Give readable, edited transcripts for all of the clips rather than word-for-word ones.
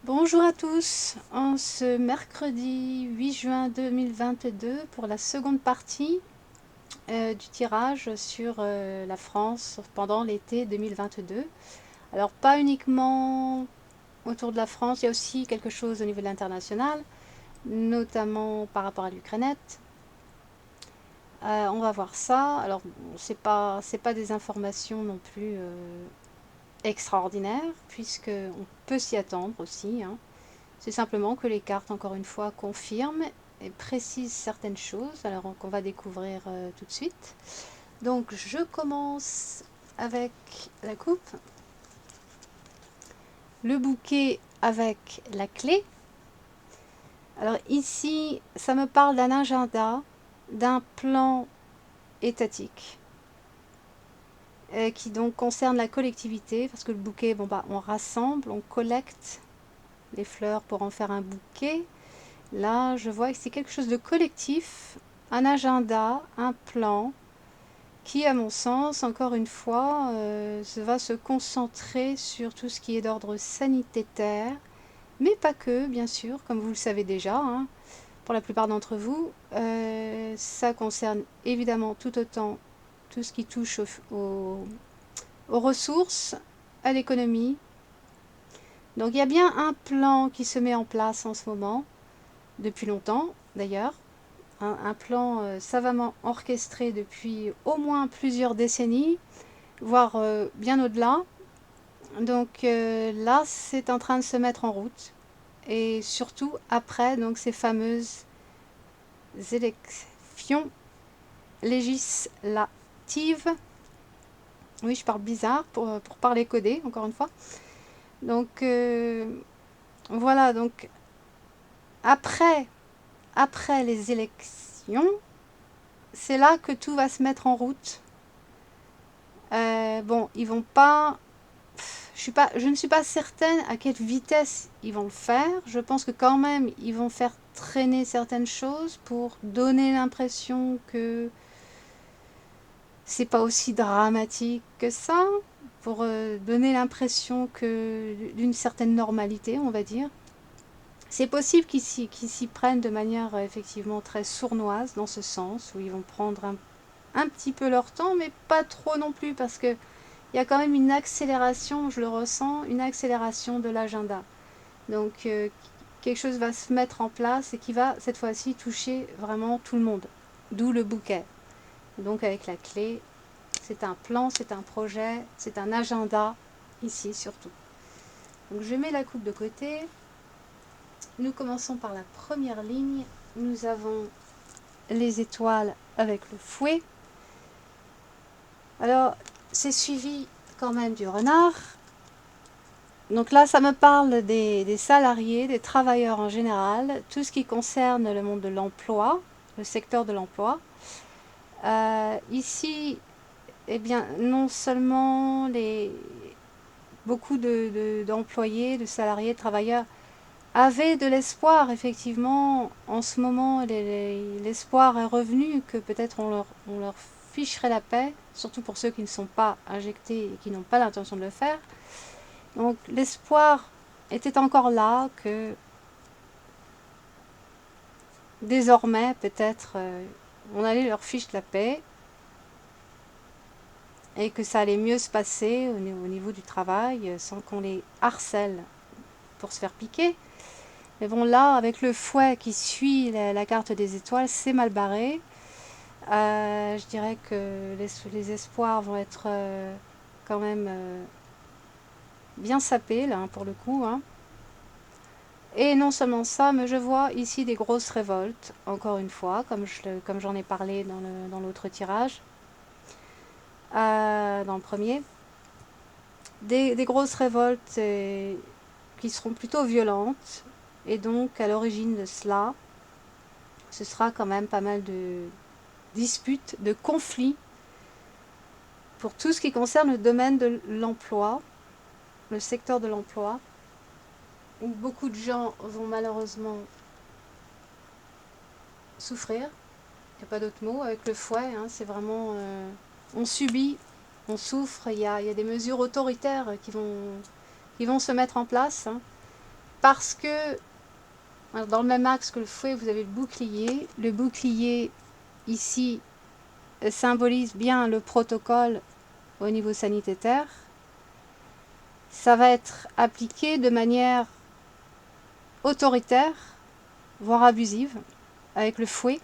Bonjour à tous, en ce mercredi 8 juin 2022 pour la seconde partie du tirage sur la France pendant l'été 2022. Alors pas uniquement autour de la France, il y a aussi quelque chose au niveau de l'international, notamment par rapport à l'Ukrainette. On va voir ça. Alors c'est pas des informations non plus extraordinaires, puisque on peut s'y attendre aussi, hein. C'est simplement que les cartes, encore une fois, confirment et précisent certaines choses, alors qu'on va découvrir tout de suite. Donc je commence avec la coupe, le bouquet avec la clé. Alors ici, ça me parle d'un agenda, d'un plan étatique qui donc concerne la collectivité, parce que le bouquet, bon bah, on rassemble, on collecte les fleurs pour en faire un bouquet. Là, je vois que c'est quelque chose de collectif, un agenda, un plan, qui, à mon sens, encore une fois, va se concentrer sur tout ce qui est d'ordre sanitaire, mais pas que, bien sûr, comme vous le savez déjà, hein, pour la plupart d'entre vous. Ça concerne évidemment tout autant tout ce qui touche aux ressources, à l'économie. Donc il y a bien un plan qui se met en place en ce moment, depuis longtemps d'ailleurs, un plan savamment orchestré depuis au moins plusieurs décennies, voire bien au-delà. Donc là, c'est en train de se mettre en route. Et surtout après donc, ces fameuses élections législatives. Oui, je parle bizarre pour parler codé, encore une fois. Donc voilà, donc après, après les élections, c'est là que tout va se mettre en route. Bon, ils vont pas. Je ne suis pas certaine à quelle vitesse ils vont le faire. Je pense que quand même, ils vont faire traîner certaines choses pour donner l'impression que c'est pas aussi dramatique que ça, pour donner l'impression que d'une certaine normalité, on va dire. C'est possible qu'ils s'y prennent de manière effectivement très sournoise dans ce sens, où ils vont prendre un petit peu leur temps, mais pas trop non plus, parce que il y a quand même une accélération, je le ressens, une accélération de l'agenda. Donc quelque chose va se mettre en place et qui va cette fois-ci toucher vraiment tout le monde. D'où le bouquet. Donc avec la clé, c'est un plan, c'est un projet, c'est un agenda, ici surtout. Donc je mets la coupe de côté. Nous commençons par la première ligne. Nous avons les étoiles avec le fouet. Alors, c'est suivi quand même du renard. Donc là, ça me parle des salariés, des travailleurs en général, tout ce qui concerne le monde de l'emploi, le secteur de l'emploi. Ici, eh bien, non seulement beaucoup d'employés, de salariés, de travailleurs avaient de l'espoir, effectivement, en ce moment, l'espoir est revenu que peut-être on leur ficherait la paix, surtout pour ceux qui ne sont pas injectés et qui n'ont pas l'intention de le faire. Donc l'espoir était encore là que désormais, peut-être, on allait leur fiche la paix et que ça allait mieux se passer au niveau du travail sans qu'on les harcèle pour se faire piquer. Mais bon, là, avec le fouet qui suit la carte des étoiles, c'est mal barré. Je dirais que les espoirs vont être quand même bien sapés, là, pour le coup, hein. Et non seulement ça, mais je vois ici des grosses révoltes, encore une fois, comme j'en ai parlé dans l'autre tirage, dans le premier. Des grosses révoltes qui seront plutôt violentes, et donc à l'origine de cela, ce sera quand même pas mal de disputes, de conflits, pour tout ce qui concerne le domaine de l'emploi, le secteur de l'emploi, où beaucoup de gens vont malheureusement souffrir. Il n'y a pas d'autre mot avec le fouet, hein, c'est vraiment on subit, on souffre, il y a des mesures autoritaires qui vont se mettre en place, hein. parce que dans le même axe que le fouet, vous avez le bouclier. Le bouclier, ici, symbolise bien le protocole au niveau sanitaire. Ça va être appliqué de manière autoritaire, voire abusive, avec le fouet.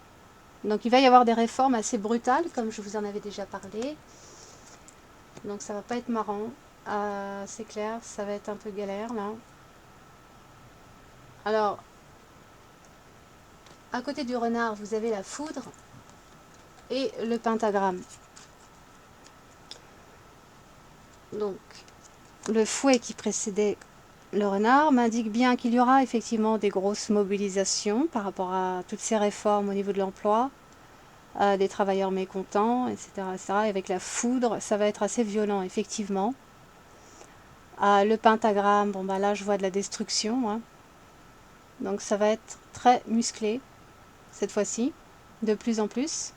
Donc il va y avoir des réformes assez brutales, comme je vous en avais déjà parlé. Donc ça va pas être marrant, c'est clair, ça va être un peu galère là. Alors, à côté du renard, vous avez la foudre et le pentagramme. Donc, le fouet qui précédait le renard m'indique bien qu'il y aura effectivement des grosses mobilisations par rapport à toutes ces réformes au niveau de l'emploi, des travailleurs mécontents, etc., etc. Et avec la foudre, ça va être assez violent, effectivement. Le pentagramme, bon bah là je vois de la destruction, hein. Donc ça va être très musclé cette fois-ci, de plus en plus.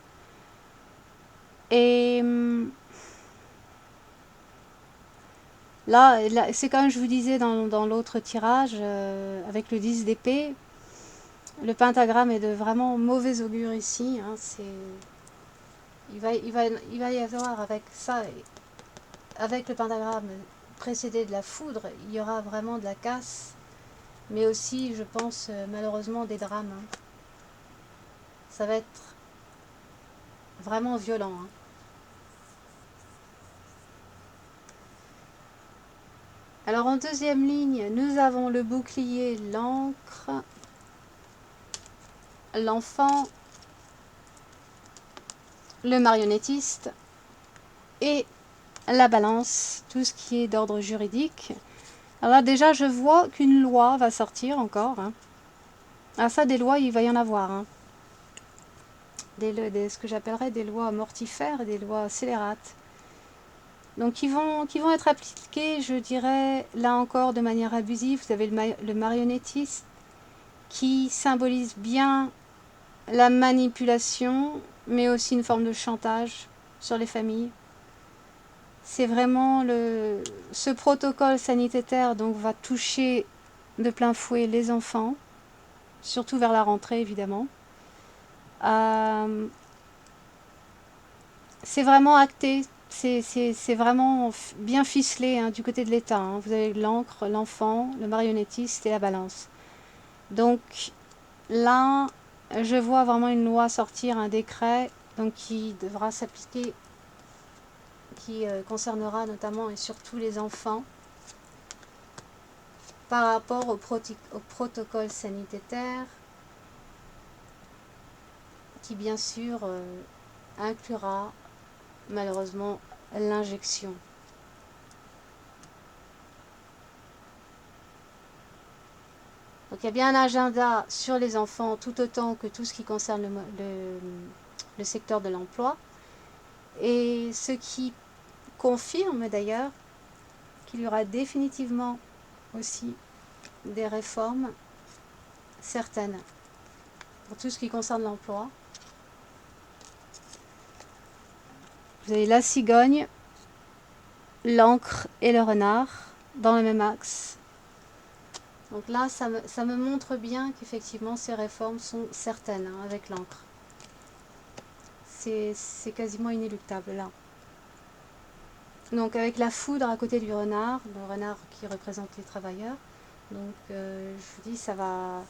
Et là c'est comme je vous disais dans l'autre tirage, avec le 10 d'épée, le pentagramme est de vraiment mauvais augure ici, hein. Il va y avoir avec ça, avec le pentagramme précédé de la foudre, il y aura vraiment de la casse, mais aussi, je pense, malheureusement, des drames, hein. Ça va être vraiment violent, hein. Alors en deuxième ligne, nous avons le bouclier, l'encre, l'enfant, le marionnettiste et la balance, tout ce qui est d'ordre juridique. Alors là, déjà, je vois qu'une loi va sortir encore, hein. Ah ça, des lois, il va y en avoir, hein. Ce que j'appellerais des lois mortifères et des lois scélérates. Donc qui vont être appliquées, je dirais, là encore de manière abusive. Vous avez le marionnettiste qui symbolise bien la manipulation, mais aussi une forme de chantage sur les familles. C'est vraiment ce protocole sanitaire donc va toucher de plein fouet les enfants, surtout vers la rentrée évidemment. C'est vraiment acté, c'est vraiment bien ficelé, hein, du côté de l'État, hein. Vous avez l'encre, l'enfant, le marionnettiste et la balance. Donc là, je vois vraiment une loi sortir, un décret donc qui devra s'appliquer, qui concernera notamment et surtout les enfants par rapport au protocole sanitaire qui bien sûr inclura malheureusement l'injection. Donc il y a bien un agenda sur les enfants tout autant que tout ce qui concerne le secteur de l'emploi. Et ce qui confirme d'ailleurs qu'il y aura définitivement aussi des réformes certaines pour tout ce qui concerne l'emploi. Vous avez la cigogne, l'encre et le renard dans le même axe. Donc là, ça me montre bien qu'effectivement ces réformes sont certaines, hein, avec l'encre. C'est quasiment inéluctable là. Donc avec la foudre à côté du renard, le renard qui représente les travailleurs. Donc je vous dis, ça va...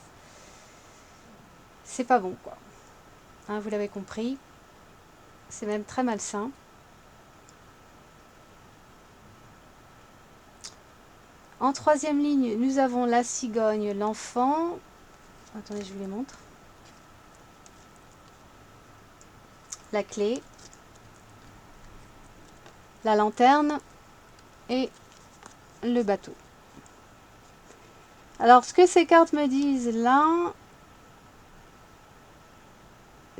C'est pas bon quoi. Hein, vous l'avez compris. C'est même très malsain. En troisième ligne, nous avons la cigogne, l'enfant. Attendez, je vous les montre. La clé, la lanterne et le bateau. Alors, ce que ces cartes me disent là,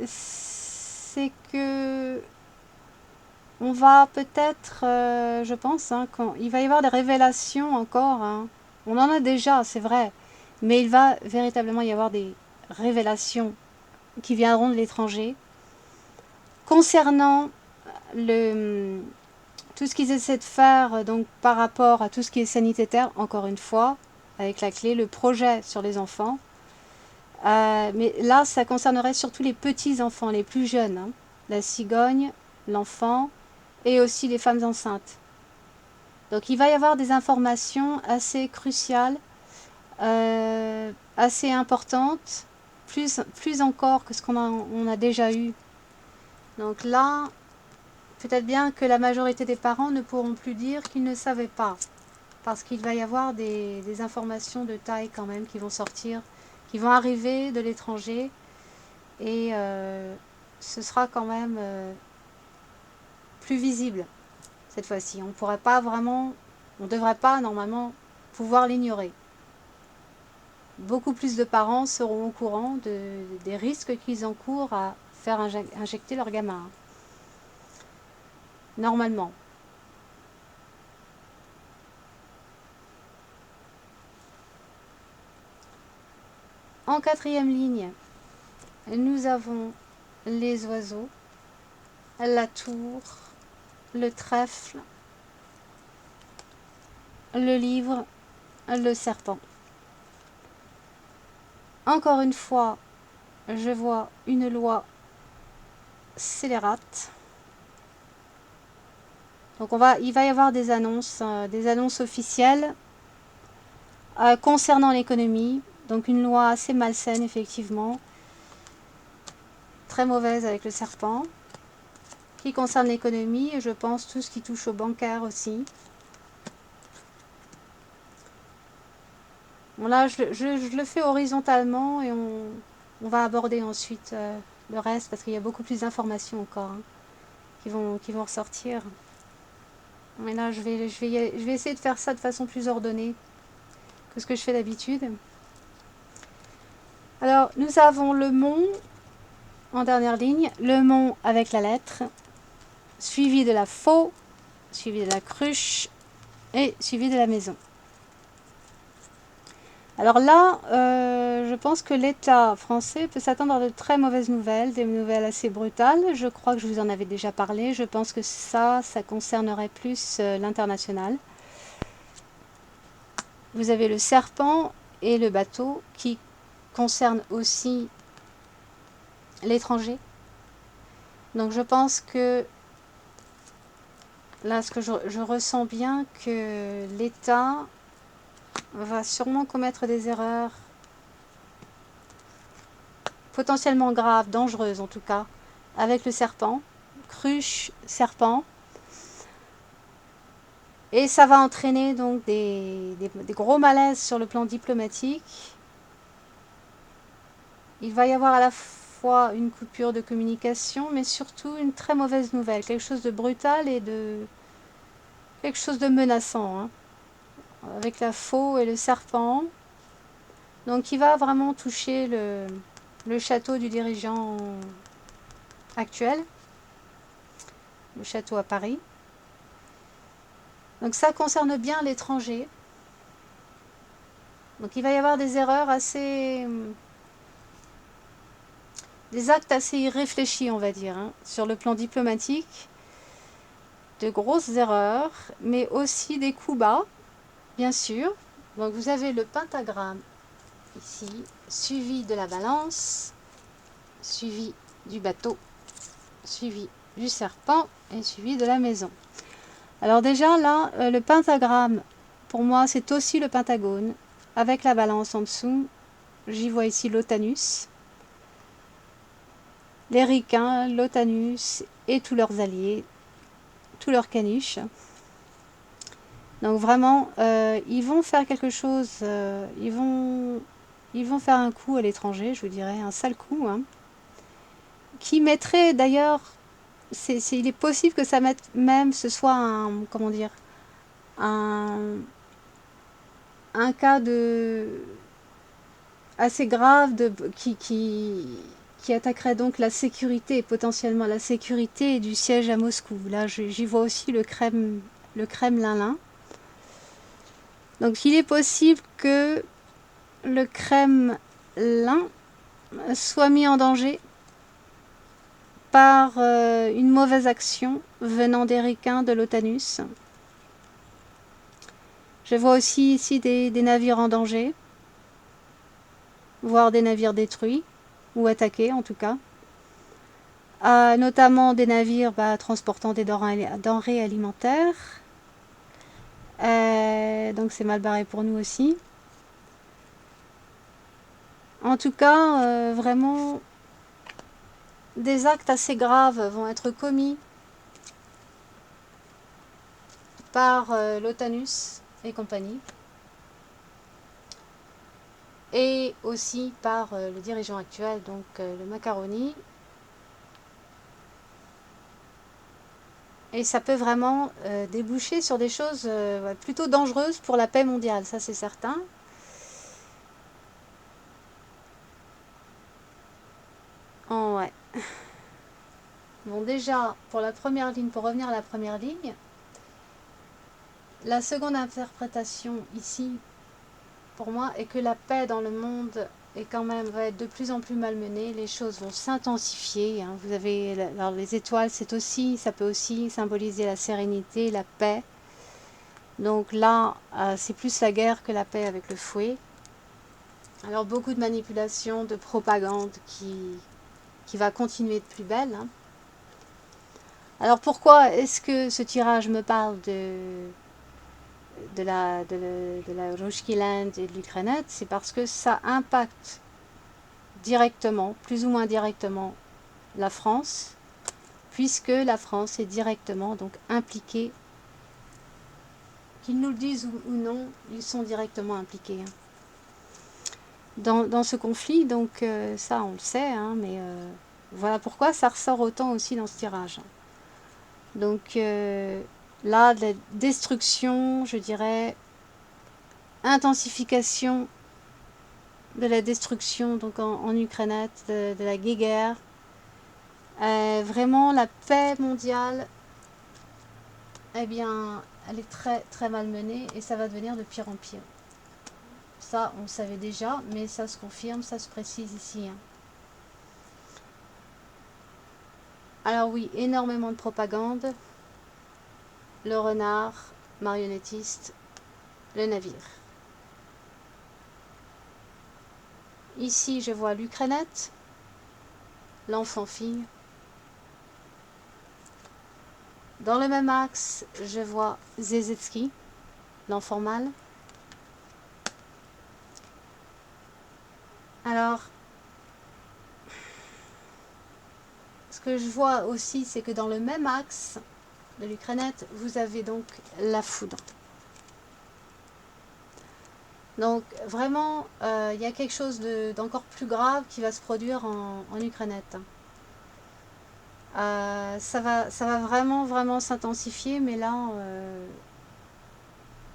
c'est que on va peut-être, je pense, hein, il va y avoir des révélations encore, hein. On en a déjà, c'est vrai, mais il va véritablement y avoir des révélations qui viendront de l'étranger concernant tout ce qu'ils essaient de faire donc par rapport à tout ce qui est sanitaire, encore une fois. avec la clé, le projet sur les enfants. Mais là, ça concernerait surtout les petits enfants, les plus jeunes, hein. La cigogne, l'enfant et aussi les femmes enceintes. Donc il va y avoir des informations assez cruciales, assez importantes, plus encore que ce on a déjà eu. Donc là, peut-être bien que la majorité des parents ne pourront plus dire qu'ils ne savaient pas. Parce qu'il va y avoir des informations de taille quand même qui vont sortir, qui vont arriver de l'étranger. Et ce sera quand même plus visible cette fois-ci. On pourrait pas vraiment, on devrait pas normalement pouvoir l'ignorer. Beaucoup plus de parents seront au courant des risques qu'ils encourent à faire injecter leur gamin. Normalement. En quatrième ligne, nous avons les oiseaux, la tour, le trèfle, le livre, le serpent. Encore une fois, je vois une loi scélérate. Donc il va y avoir des annonces officielles concernant l'économie. Donc une loi assez malsaine effectivement, très mauvaise avec le serpent, qui concerne l'économie et je pense tout ce qui touche au bancaire aussi. Bon là je le fais horizontalement et on va aborder ensuite le reste parce qu'il y a beaucoup plus d'informations encore qui vont ressortir. Mais là je vais essayer de faire ça de façon plus ordonnée que ce que je fais d'habitude. Alors nous avons le mont en dernière ligne, le mont avec la lettre, suivi de la faux, suivi de la cruche et suivi de la maison. Alors là, je pense que l'État français peut s'attendre à de très mauvaises nouvelles, des nouvelles assez brutales. Je crois que je vous en avais déjà parlé. Je pense que ça concernerait plus l'international. Vous avez le serpent et le bateau qui concernent aussi l'étranger. Donc je pense que là, ce que je ressens bien que l'État va sûrement commettre des erreurs potentiellement graves, dangereuses en tout cas, avec le serpent, cruche, serpent. Et ça va entraîner donc des gros malaises sur le plan diplomatique. Il va y avoir à la fois une coupure de communication, mais surtout une très mauvaise nouvelle, quelque chose de brutal et quelque chose de menaçant, hein, avec la faux et le serpent. Donc il va vraiment toucher le château du dirigeant actuel, le château à Paris. Donc ça concerne bien l'étranger. Donc il va y avoir des erreurs des actes assez irréfléchis, on va dire, hein, sur le plan diplomatique. De grosses erreurs, mais aussi des coups bas, bien sûr. Donc vous avez le pentagramme ici, suivi de la balance, suivi du bateau, suivi du serpent et suivi de la maison. Alors déjà là, le pentagramme, pour moi, c'est aussi le pentagone, avec la balance en dessous. J'y vois ici l'Otanus, les ricains, l'Otanus et tous leurs alliés, tous leurs caniches. Donc vraiment, ils vont faire quelque chose, ils vont faire un coup à l'étranger, je vous dirais, un sale coup, hein, qui mettrait d'ailleurs, il est possible que ça mette même, ce soit un, comment dire, un cas assez grave qui attaquerait donc la sécurité, potentiellement la sécurité du siège à Moscou. Là, j'y vois aussi le Kremlin. Donc il est possible que le Kremlin soit mis en danger par une mauvaise action venant des ricains de l'Otanus. Je vois aussi ici des navires en danger, voire des navires détruits, ou attaqués en tout cas. Notamment des navires transportant des denrées alimentaires. Donc c'est mal barré pour nous aussi. En tout cas, vraiment, des actes assez graves vont être commis par l'OTANUS et compagnie. Et aussi par le dirigeant actuel, donc le Macaroni. Et ça peut vraiment déboucher sur des choses plutôt dangereuses pour la paix mondiale, ça c'est certain. Oh, ouais. Bon, déjà, pour la première ligne, pour revenir à la première ligne, la seconde interprétation ici, pour moi, est que la paix dans le monde est quand même, va être de plus en plus malmenée. Les choses vont s'intensifier. Hein. Vous avez, alors les étoiles, c'est aussi, ça peut aussi symboliser la sérénité, la paix. Donc là, c'est plus la guerre que la paix avec le fouet. Alors beaucoup de manipulation, de propagande qui va continuer de plus belle. Hein. Alors pourquoi est-ce que ce tirage me parle de la Rushki Land et de l'Ukraine? C'est parce que ça impacte directement, plus ou moins directement, la France, puisque la France est directement donc impliquée. Qu'ils nous le disent ou non, ils sont directement impliqués. Hein. Dans ce conflit, donc ça on le sait, hein, mais voilà pourquoi ça ressort autant aussi dans ce tirage. Donc là, de la destruction, je dirais, intensification de la destruction donc en Ukraine, de la guerre, vraiment la paix mondiale, eh bien, elle est très très malmenée et ça va devenir de pire en pire. Ça, on le savait déjà, mais ça se confirme, ça se précise ici. Hein. Alors oui, énormément de propagande. Le renard, marionnettiste, le navire. Ici, je vois l'Ukrainette, l'enfant-fille. Dans le même axe, je vois Zezetsky, l'enfant mâle. Alors, ce que je vois aussi, c'est que dans le même axe de l'Ukrainette, vous avez donc la foudre. Donc vraiment, il y a quelque chose d'encore plus grave qui va se produire en Ukrainette. Ça va vraiment, vraiment s'intensifier, mais là,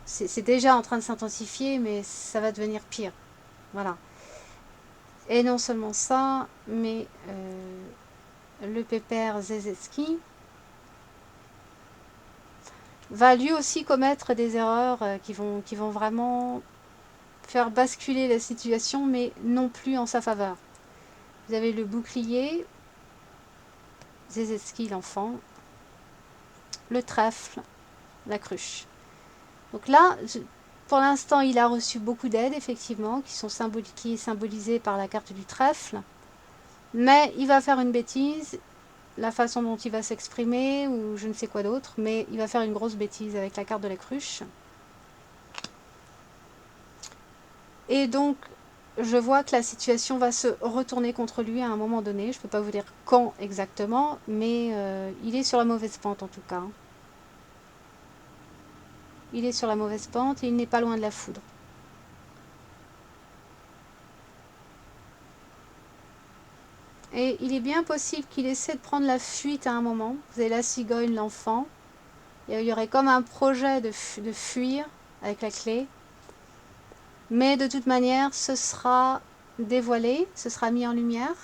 c'est déjà en train de s'intensifier, mais ça va devenir pire. Voilà. Et non seulement ça, mais le pépère Zezetsky va lui aussi commettre des erreurs qui vont vraiment faire basculer la situation, mais non plus en sa faveur. Vous avez le bouclier, Zezetsky l'enfant, le trèfle, la cruche. Donc là, pour l'instant, il a reçu beaucoup d'aides, effectivement, qui est symbolisée par la carte du trèfle. Mais il va faire une bêtise, la façon dont il va s'exprimer, ou je ne sais quoi d'autre, mais il va faire une grosse bêtise avec la carte de la cruche. Et donc, je vois que la situation va se retourner contre lui à un moment donné. Je ne peux pas vous dire quand exactement, mais il est sur la mauvaise pente en tout cas. Il est sur la mauvaise pente et il n'est pas loin de la foudre. Et il est bien possible qu'il essaie de prendre la fuite à un moment. Vous avez la cigogne, l'enfant. Il y aurait comme un projet de fuir avec la clé. Mais de toute manière, ce sera dévoilé, ce sera mis en lumière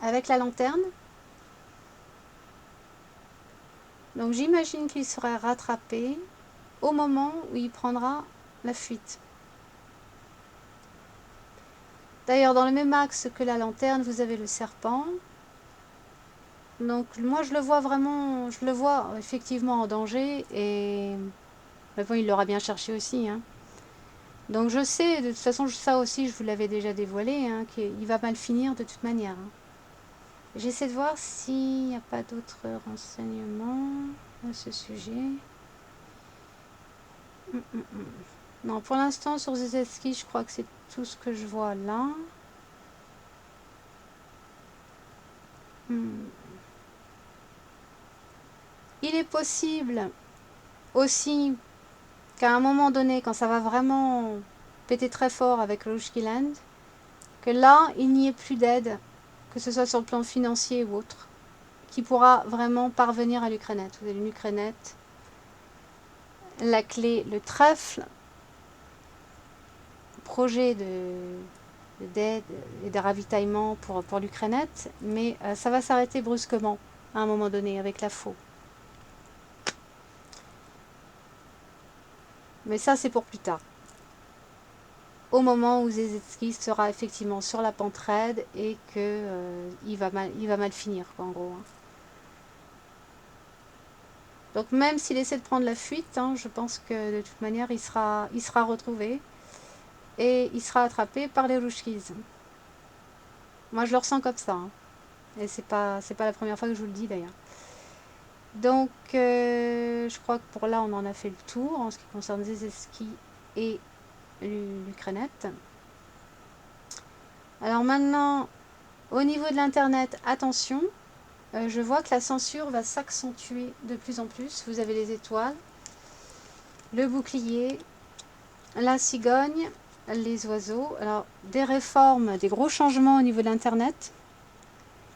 avec la lanterne. Donc j'imagine qu'il sera rattrapé au moment où il prendra la fuite. D'ailleurs, dans le même axe que la lanterne, vous avez le serpent. Donc moi je le vois vraiment, je le vois effectivement en danger et Mais bon, il l'aura bien cherché aussi, hein. Donc je sais, de toute façon, ça aussi, je vous l'avais déjà dévoilé, hein, qu'il va mal finir de toute manière, hein. J'essaie de voir s'il n'y a pas d'autres renseignements à ce sujet. Non, pour l'instant, sur Zezetski, je crois que c'est tout ce que je vois là. Il est possible aussi qu'à un moment donné, quand ça va vraiment péter très fort avec Rushki Land, que là, il n'y ait plus d'aide, que ce soit sur le plan financier ou autre, qui pourra vraiment parvenir à l'Ukrainette. Vous avez l'Ukrainette, la clé, le trèfle, projet d'aide et de ravitaillement pour l'Ukrainette, mais ça va s'arrêter brusquement à un moment donné avec la faux. Mais ça, c'est pour plus tard. Au moment où Zezetski sera effectivement sur la pente raide et que il va mal finir, quoi, en gros, hein. Donc même s'il essaie de prendre la fuite, hein, je pense que de toute manière, il sera retrouvé et il sera attrapé par les Rushkis. Moi, je le ressens comme ça, hein. Et c'est pas la première fois que je vous le dis d'ailleurs. Donc, je crois que pour là, on en a fait le tour en ce qui concerne Zezetski et l'Ukrainette. Alors maintenant, au niveau de l'Internet, attention, je vois que la censure va s'accentuer de plus en plus. Vous avez les étoiles, le bouclier, la cigogne, les oiseaux. Alors, des réformes, des gros changements au niveau de l'Internet.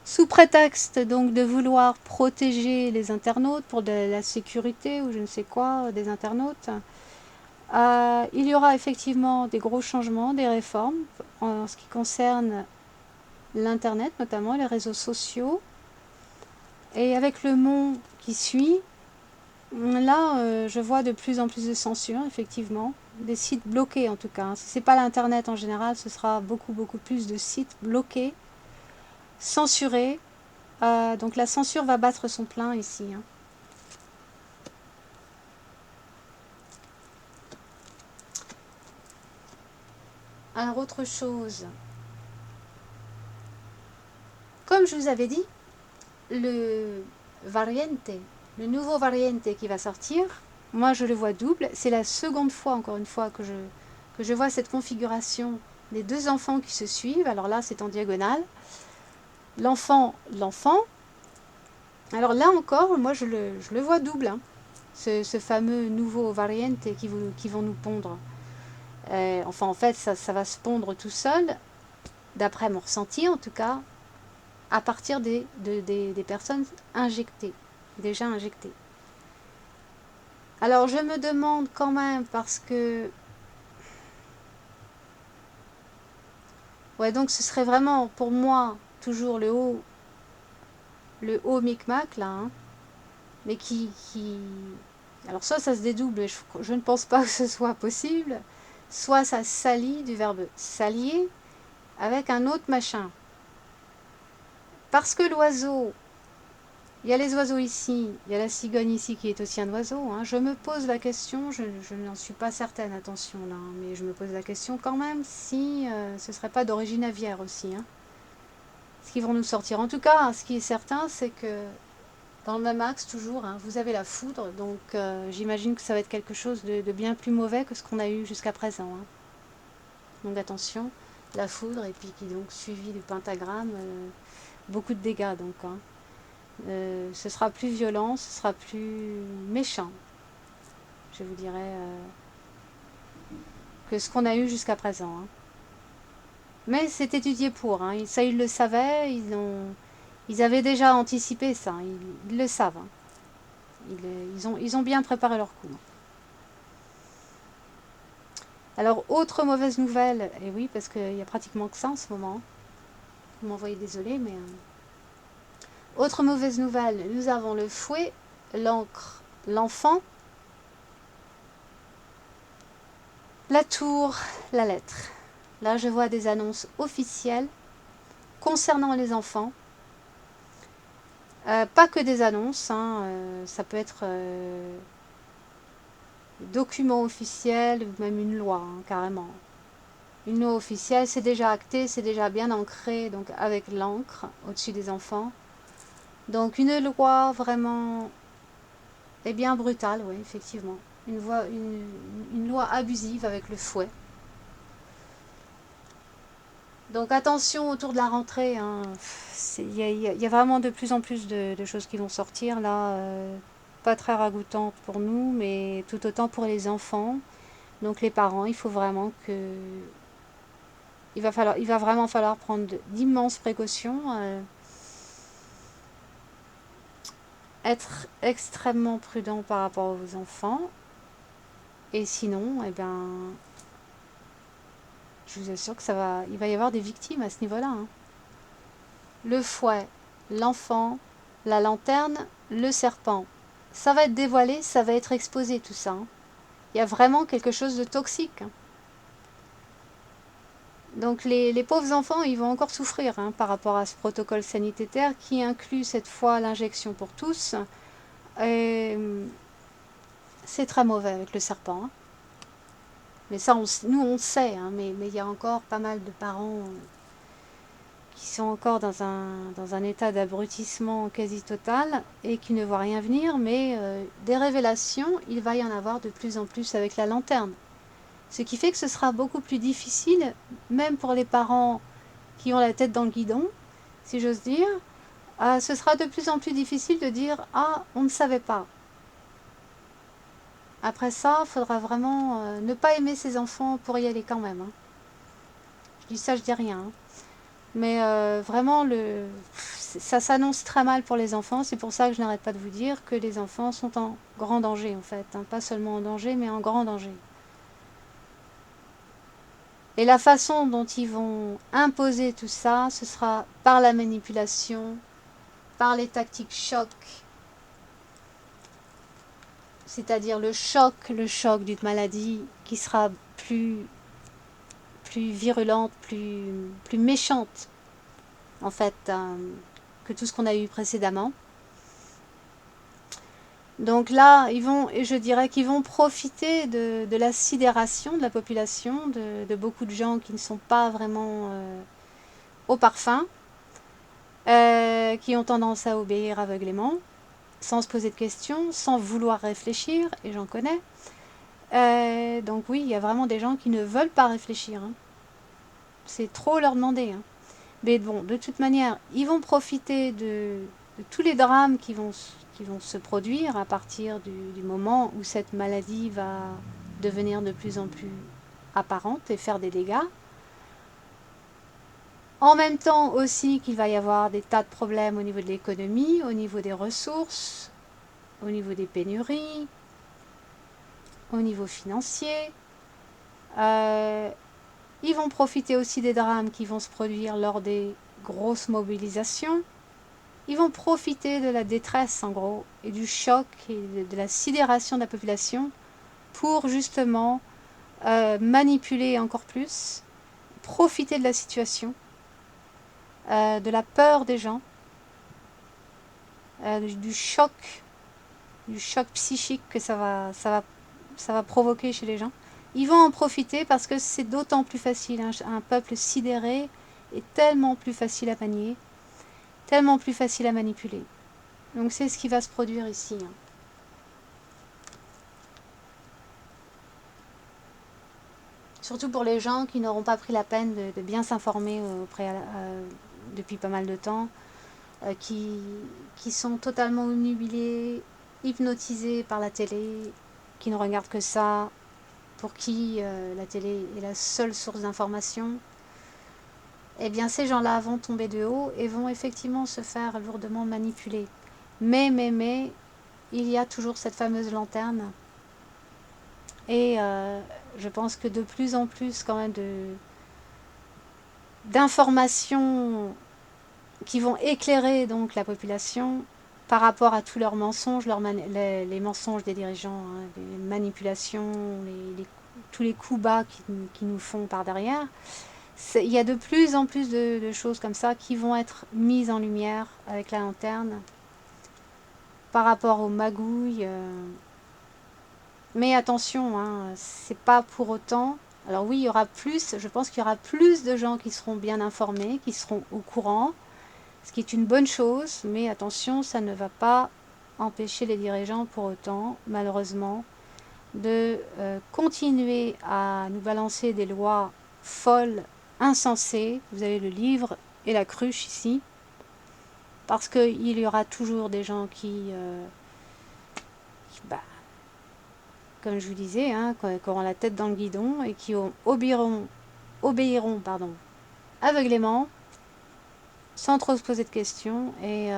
Sous prétexte donc de vouloir protéger les internautes pour de la sécurité ou je ne sais quoi des internautes, il y aura effectivement des gros changements, des réformes en ce qui concerne l'Internet, notamment les réseaux sociaux. Et avec le monde qui suit, là, je vois de plus en plus de censure, effectivement. Des sites bloqués, en tout cas. Si ce n'est pas l'Internet en général, ce sera beaucoup, beaucoup plus de sites bloqués, censurés. Donc la censure va battre son plein ici, hein. Alors, autre chose. Comme je vous avais dit, le variante, le nouveau variante qui va sortir, moi je le vois double. C'est la seconde fois, encore une fois, que je vois cette configuration des deux enfants qui se suivent. Alors là, c'est en diagonale. L'enfant. Alors là encore, moi je le vois double, hein. Ce fameux nouveau variante qui vont nous pondre. Enfin, en fait, ça va se pondre tout seul, d'après mon ressenti en tout cas, à partir des personnes injectées, déjà injectées. Alors je me demande quand même parce que... Ouais, donc ce serait vraiment pour moi toujours le haut micmac là, hein, mais Alors soit ça se dédouble, et je ne pense pas que ce soit possible, soit ça s'allie du verbe s'allier avec un autre machin. Parce que l'oiseau, il y a les oiseaux ici, il y a la cigogne ici qui est aussi un oiseau, hein. Je me pose la question, je n'en suis pas certaine, attention là, hein, mais je me pose la question quand même si ce ne serait pas d'origine aviaire aussi, hein, ce qu'ils vont nous sortir. En tout cas, ce qui est certain, c'est que dans le même axe toujours, hein, vous avez la foudre, donc j'imagine que ça va être quelque chose de bien plus mauvais que ce qu'on a eu jusqu'à présent, hein. Donc attention, la foudre, et puis qui donc suivi du pentagramme, beaucoup de dégâts donc, hein. Ce sera plus violent, ce sera plus méchant, je vous dirais, que ce qu'on a eu jusqu'à présent, hein. Mais c'est étudié pour, hein. Ça ils le savaient, ils avaient déjà anticipé ça, ils le savent, hein. Ils ont bien préparé leur coup. Alors, autre mauvaise nouvelle, et oui, parce qu'il n'y a pratiquement que ça en ce moment. Vous m'envoyez désolé, mais... Autre mauvaise nouvelle, nous avons le fouet, l'encre, l'enfant, la tour, la lettre. Là, je vois des annonces officielles concernant les enfants. Pas que des annonces, hein, ça peut être document officiel, ou même une loi, hein, carrément. Une loi officielle, c'est déjà acté, c'est déjà bien ancré, donc avec l'encre au-dessus des enfants. Donc une loi vraiment est bien brutale, oui, effectivement. Une loi abusive avec le fouet. Donc attention autour de la rentrée, hein. Il y a vraiment de plus en plus de choses qui vont sortir là, pas très ragoûtantes pour nous, mais tout autant pour les enfants. Donc les parents, il faut vraiment que il va vraiment falloir prendre d'immenses précautions, être extrêmement prudent par rapport aux enfants, et sinon, eh ben, je vous assure que il va y avoir des victimes à ce niveau-là, hein. Le fouet, l'enfant, la lanterne, le serpent. Ça va être dévoilé, ça va être exposé tout ça, hein. Il y a vraiment quelque chose de toxique, hein. Donc les pauvres enfants, ils vont encore souffrir, hein, par rapport à ce protocole sanitaire qui inclut cette fois l'injection pour tous. Et c'est très mauvais avec le serpent, hein. Mais ça, nous on sait, hein, mais il y a encore pas mal de parents qui sont encore dans un état d'abrutissement quasi total et qui ne voient rien venir, mais des révélations, il va y en avoir de plus en plus avec la lanterne. Ce qui fait que ce sera beaucoup plus difficile, même pour les parents qui ont la tête dans le guidon, si j'ose dire, ce sera de plus en plus difficile de dire ah, on ne savait pas. Après ça, il faudra vraiment ne pas aimer ses enfants pour y aller quand même, hein. Je dis ça, je dis rien, hein. Mais vraiment, ça s'annonce très mal pour les enfants. C'est pour ça que je n'arrête pas de vous dire que les enfants sont en grand danger, en fait, hein. Pas seulement en danger, mais en grand danger. Et la façon dont ils vont imposer tout ça, ce sera par la manipulation, par les tactiques choc, c'est-à-dire le choc d'une maladie qui sera plus virulente, plus méchante, en fait, que tout ce qu'on a eu précédemment. Donc là, je dirais qu'ils vont profiter de la sidération de la population, de beaucoup de gens qui ne sont pas vraiment au parfum, qui ont tendance à obéir aveuglément, sans se poser de questions, sans vouloir réfléchir, et j'en connais. Donc oui, il y a vraiment des gens qui ne veulent pas réfléchir, hein. C'est trop leur demander, hein. Mais bon, de toute manière, ils vont profiter de tous les drames qui vont se produire à partir du moment où cette maladie va devenir de plus en plus apparente et faire des dégâts. En même temps aussi qu'il va y avoir des tas de problèmes au niveau de l'économie, au niveau des ressources, au niveau des pénuries, au niveau financier. Ils vont profiter aussi des drames qui vont se produire lors des grosses mobilisations. Ils vont profiter de la détresse, en gros, et du choc et de la sidération de la population pour justement manipuler encore plus, profiter de la situation, de la peur des gens, du choc psychique que ça va provoquer chez les gens. Ils vont en profiter parce que c'est d'autant plus facile. Un peuple sidéré est tellement plus facile à manier, tellement plus facile à manipuler. Donc c'est ce qui va se produire ici, hein. Surtout pour les gens qui n'auront pas pris la peine de bien s'informer depuis pas mal de temps, qui sont totalement obnubilés, hypnotisés par la télé, qui ne regardent que ça, pour qui la télé est la seule source d'information. Eh bien ces gens-là vont tomber de haut et vont effectivement se faire lourdement manipuler. Mais, il y a toujours cette fameuse lanterne. Et je pense que de plus en plus quand même d'informations qui vont éclairer donc la population par rapport à tous leurs mensonges, les mensonges des dirigeants, hein, les manipulations, tous les coups bas qui nous font par derrière. Il y a de plus en plus de choses comme ça qui vont être mises en lumière avec la lanterne par rapport aux magouilles Mais attention, hein, c'est pas pour autant. Alors oui, il y aura plus, je pense qu'il y aura plus de gens qui seront bien informés, qui seront au courant, ce qui est une bonne chose, mais attention, ça ne va pas empêcher les dirigeants pour autant, malheureusement, de continuer à nous balancer des lois folles, insensées. Vous avez le livre et la cruche ici, parce qu'il y aura toujours des gens bah, comme je vous disais, hein, qui auront la tête dans le guidon et qui obéiront aveuglément, sans trop se poser de questions. Et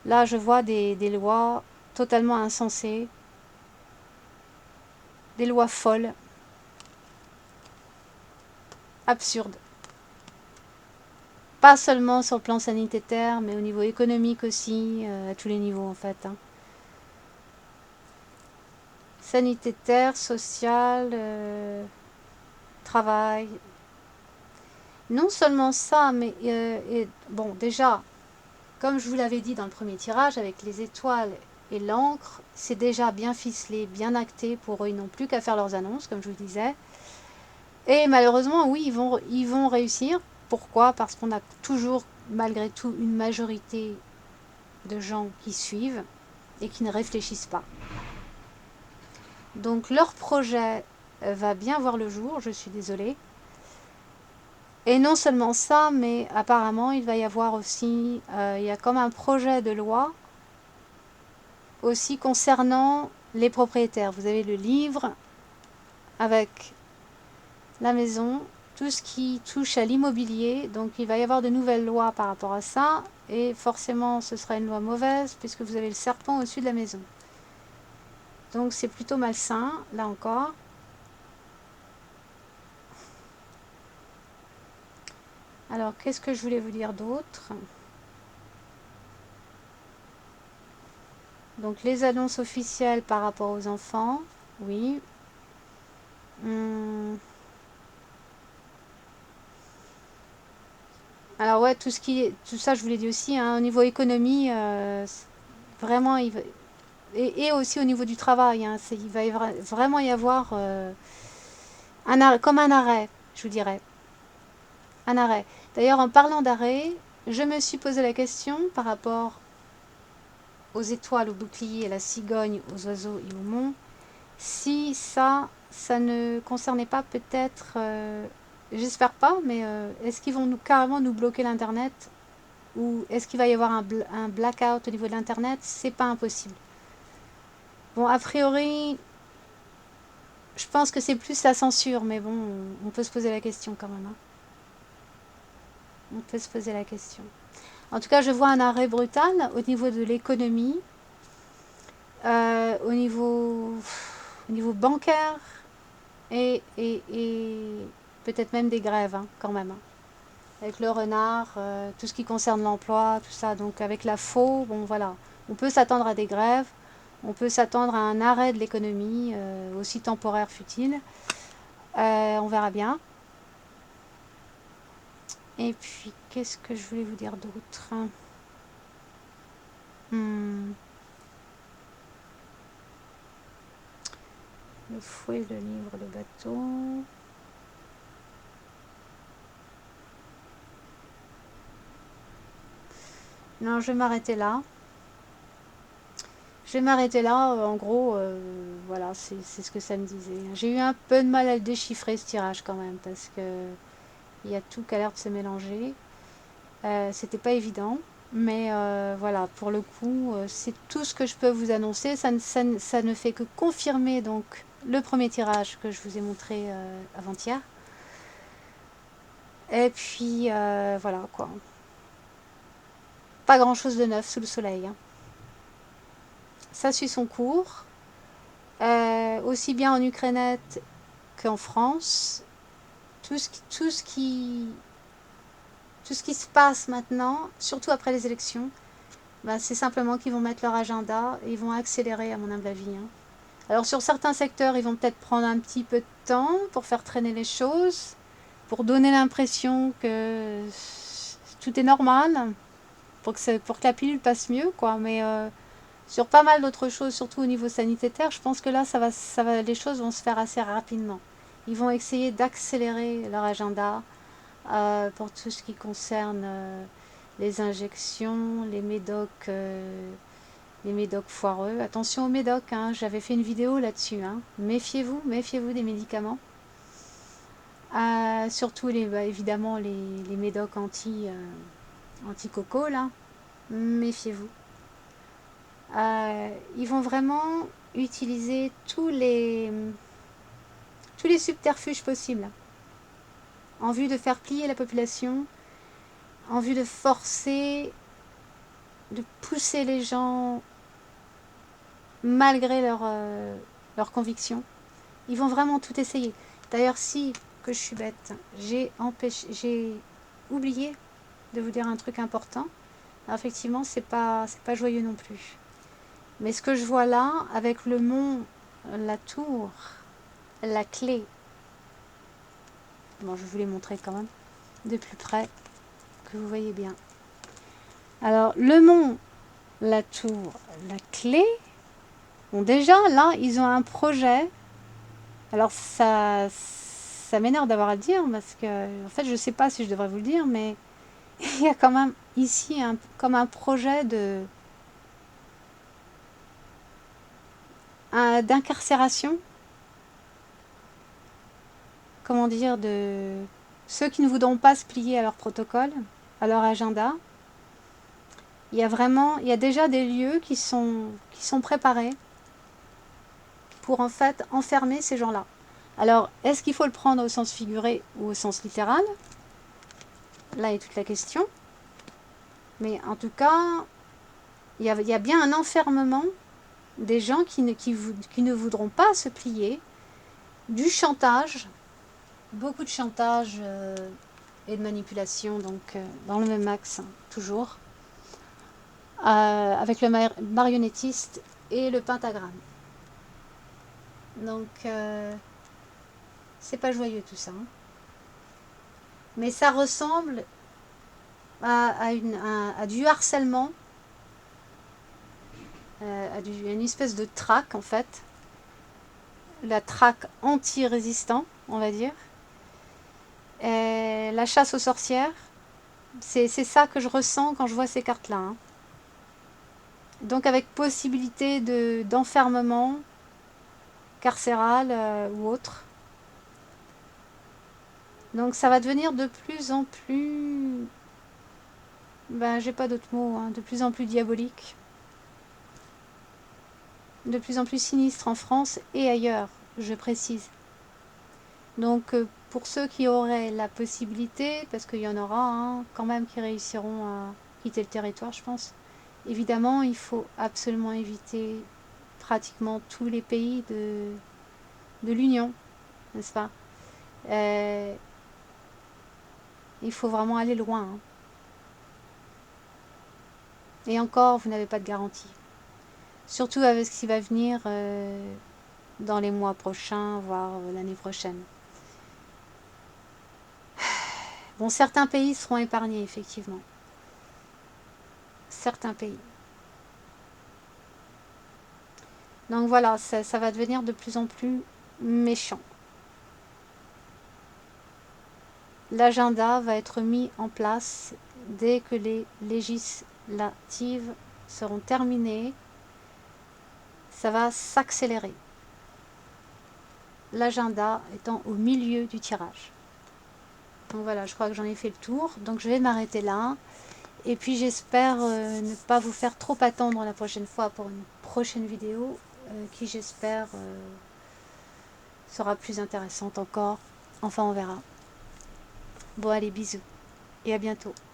là, je vois des lois totalement insensées, des lois folles, absurdes. Pas seulement sur le plan sanitaire, mais au niveau économique aussi, à tous les niveaux en fait. Hein. Sanitaire, social, travail. Non seulement ça, mais bon, déjà, comme je vous l'avais dit dans le premier tirage, avec les étoiles et l'encre, c'est déjà bien ficelé, bien acté. Pour eux, ils n'ont plus qu'à faire leurs annonces, comme je vous disais. Et malheureusement, oui, ils vont réussir. Pourquoi? Parce qu'on a toujours, malgré tout, une majorité de gens qui suivent et qui ne réfléchissent pas. Donc leur projet va bien voir le jour, je suis désolée. Et non seulement ça, mais apparemment il va y avoir aussi, il y a comme un projet de loi aussi concernant les propriétaires. Vous avez le livre avec la maison, tout ce qui touche à l'immobilier. Donc il va y avoir de nouvelles lois par rapport à ça. Et forcément ce sera une loi mauvaise puisque vous avez le serpent au-dessus de la maison. Donc c'est plutôt malsain, là encore. Alors qu'est-ce que je voulais vous dire d'autre? Donc les annonces officielles par rapport aux enfants, oui. Alors ouais, tout ça je vous l'ai dit aussi, hein, au niveau économie, vraiment, et aussi au niveau du travail, hein, il va vraiment y avoir comme un arrêt, je vous dirais, un arrêt. D'ailleurs, en parlant d'arrêt, je me suis posé la question par rapport aux étoiles, aux boucliers, à la cigogne, aux oiseaux et aux monts, si ça ne concernait pas peut-être, j'espère pas, mais est-ce qu'ils vont carrément nous bloquer l'internet ou est-ce qu'il va y avoir un blackout au niveau de l'internet? C'est pas impossible. Bon, a priori, je pense que c'est plus la censure, mais bon, on peut se poser la question quand même. Hein. On peut se poser la question. En tout cas, je vois un arrêt brutal au niveau de l'économie, au niveau bancaire et peut-être même des grèves hein, quand même. Hein. Avec le renard, tout ce qui concerne l'emploi, tout ça. Donc avec la faux, bon voilà, on peut s'attendre à des grèves, on peut s'attendre à un arrêt de l'économie, aussi temporaire fut-il. On verra bien. Et puis, qu'est-ce que je voulais vous dire d'autre? Le fouet, le livre, le bateau. Non, je vais m'arrêter là. Je vais m'arrêter là. En gros, voilà, c'est ce que ça me disait. J'ai eu un peu de mal à le déchiffrer ce tirage quand même parce que il y a tout qui a l'air de se mélanger. C'était pas évident, mais voilà, pour le coup, c'est tout ce que je peux vous annoncer. Ça ne fait que confirmer donc le premier tirage que je vous ai montré avant-hier. Et puis voilà quoi. Pas grand chose de neuf sous le soleil. Hein. Ça suit son cours. Aussi bien en Ukrainette qu'en France. Tout ce qui se passe maintenant, surtout après les élections, bah, c'est simplement qu'ils vont mettre leur agenda et ils vont accélérer, à mon humble avis. Hein. Alors sur certains secteurs, ils vont peut-être prendre un petit peu de temps pour faire traîner les choses, pour donner l'impression que tout est normal, pour que la pilule passe mieux, quoi. Mais Sur pas mal d'autres choses, surtout au niveau sanitaire, je pense que là, les choses vont se faire assez rapidement. Ils vont essayer d'accélérer leur agenda pour tout ce qui concerne les injections, les médocs foireux. Attention aux médocs, hein, j'avais fait une vidéo là-dessus. Hein. Méfiez-vous des médicaments. Surtout évidemment les médocs anti-coco là. Méfiez-vous. Ils vont vraiment utiliser tous les subterfuges possibles en vue de faire plier la population, en vue de forcer, de pousser les gens malgré leurs convictions. Ils vont vraiment tout essayer. D'ailleurs, si, que je suis bête, j'ai oublié de vous dire un truc important. Alors, effectivement, c'est pas joyeux non plus. Mais ce que je vois là, avec le mont, la tour, la clé, bon, je vais vous les montrer quand même de plus près, que vous voyez bien. Alors, le mont, la tour, la clé, bon, déjà, là, ils ont un projet. Alors, ça m'énerve d'avoir à le dire, parce que, en fait, je ne sais pas si je devrais vous le dire, mais il y a quand même ici comme un projet d'incarcération, comment dire, de ceux qui ne voudront pas se plier à leur protocole, à leur agenda. Il y a déjà des lieux qui sont préparés pour en fait enfermer ces gens-là. Alors, est-ce qu'il faut le prendre au sens figuré ou au sens littéral? Là est toute la question. Mais en tout cas, il y a bien un enfermement des gens qui ne voudront pas se plier, du chantage, beaucoup de chantage et de manipulation, donc dans le même axe, hein, toujours, avec le marionnettiste et le pentagramme. Donc, c'est pas joyeux tout ça. Hein. Mais ça ressemble à du harcèlement, à une espèce de traque en fait. La traque anti-résistant, on va dire. Et la chasse aux sorcières, c'est ça que je ressens quand je vois ces cartes-là. Hein. Donc avec possibilité d'enfermement carcéral ou autre. Donc ça va devenir de plus en plus... Ben, j'ai pas d'autres mots. Hein, de plus en plus diabolique. De plus en plus sinistre en France et ailleurs, je précise. Donc pour ceux qui auraient la possibilité, parce qu'il y en aura hein, quand même qui réussiront à quitter le territoire, je pense, évidemment, il faut absolument éviter pratiquement tous les pays de l'Union, n'est-ce pas? Il faut vraiment aller loin. Hein. Et encore, vous n'avez pas de garantie. Surtout avec ce qui va venir dans les mois prochains, voire l'année prochaine. Bon, certains pays seront épargnés, effectivement. Certains pays. Donc voilà, ça va devenir de plus en plus méchant. L'agenda va être mis en place dès que les législatives seront terminées. Ça va s'accélérer. L'agenda étant au milieu du tirage. Donc voilà, je crois que j'en ai fait le tour. Donc je vais m'arrêter là. Et puis j'espère ne pas vous faire trop attendre la prochaine fois pour une prochaine vidéo qui j'espère sera plus intéressante encore. Enfin on verra. Bon allez, bisous et à bientôt.